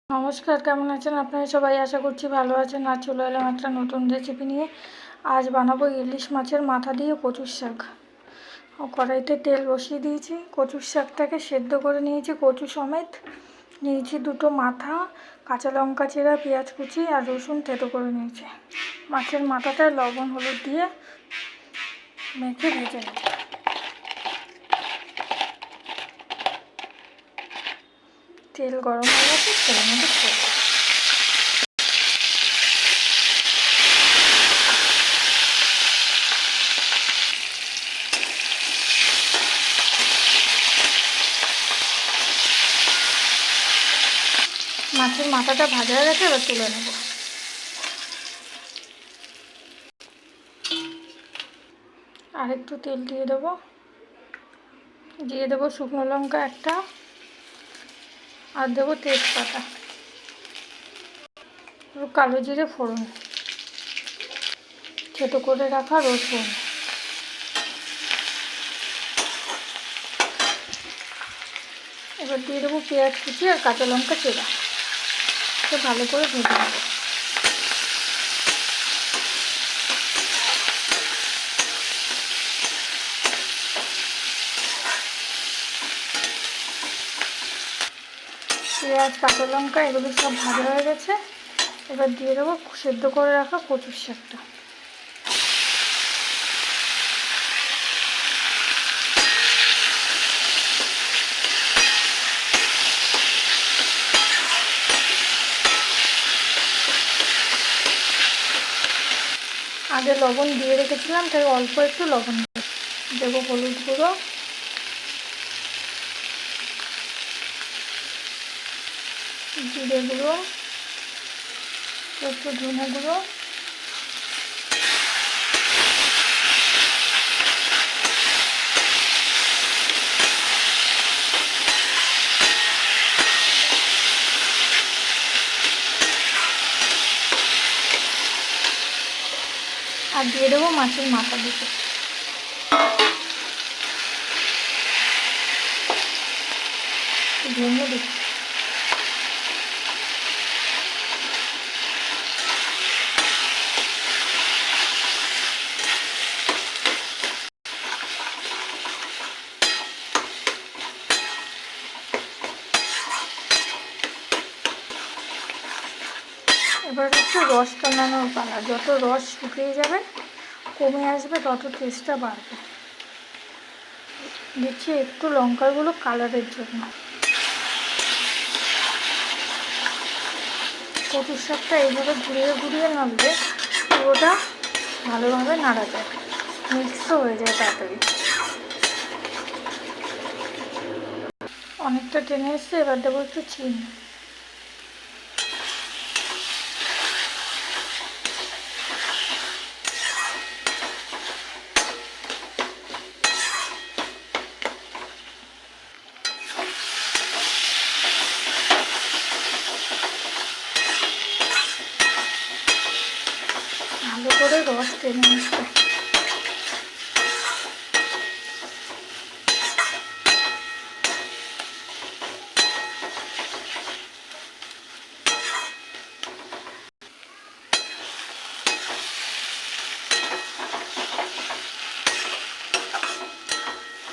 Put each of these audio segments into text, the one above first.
নমস্কার, কেমন আছেন আপনারা সবাই? আশা করছি ভালো আছেন। আজ চলে এলাম একটা নতুন রেসিপি নিয়ে। আজ বানাবো ইলিশ মাছের মাথা দিয়ে কচুর শাক। কড়াইতে তেল বসিয়ে দিয়েছি। কচুর শাকটাকে সেদ্ধ করে নিয়েছি, কচু সমেত নিয়েছি। দুটো মাথা, কাঁচা লঙ্কা চেরা, পেঁয়াজ কুচি আর রসুন থেতো করে নিয়েছি। মাছের মাথাটায় লবণ হলুদ দিয়ে মেখে ভেজে নেব। তেল গরম হয়ে গেছে, তেলের মধ্যে ছেড়ে দেব। মাছের মাথাটা ভাজা হয়ে গেছে, এবার তুলে নেব। আর একটু তেল দিয়ে দেবো। দিয়ে দেবো শুকনো লঙ্কা একটা, আর দেবো তেজপাতা, কালো জিরে ফোড়ন, থেতো করে রাখা রসুন, এবার দিয়ে দেবো পেঁয়াজ কুচি আর কাঁচা লঙ্কা চেরা। ভালো করে ভেজে নেব। পেঁয়াজ কাঁচা লঙ্কা এগুলো সব ভাজা হয়ে গেছে। এবার দিয়ে দেবো সেদ্ধ করে রাখা কচুর শাকটা। আগে লবণ দিয়ে রেখেছিলাম, তাই অল্প একটু লবণ দেবো। হলুদ গুঁড়ো, জিরে গুঁড়ো, একটু ধনে গুঁড়ো, আর দিয়ে দেবো মাছের মাথা দুটো। ভেঙে দিচ্ছি। এবার একটু রস টানানোর পালা। যত রস শুকিয়ে যাবে, কমে আসবে, তত টেস্টটা বাড়বে। দিচ্ছি একটু লঙ্কার গুঁড়ো কালারের জন্য। কচুর শাকটা এইভাবে ঘুরিয়ে ঘুরিয়ে নাড়লে পুরোটা ভালোভাবে নাড়া যায়, মিক্সও হয়ে যায় তাড়াতাড়ি। অনেকটা টেনে এসছে। এবার দেবো একটু চিনি। ভালো করে রস টেনে আসবে।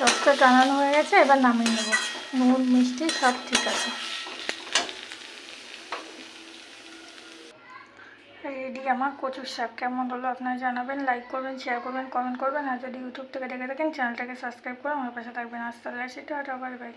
রসটা টানানো হয়ে গেছে, এবার নামিয়ে নেব। নুন মিষ্টি সব ঠিক আছে। রেডি আমার কচুর শাক। কেমন হলো আপনারা জানাবেন। লাইক করবেন, শেয়ার করবেন, কমেন্ট করবেন। আর যদি ইউটিউব থেকে দেখে থাকেন, চ্যানেলটাকে সাবস্ক্রাইব করে আমার পাশে থাকবেন। আসতে সেটা বাই বাই।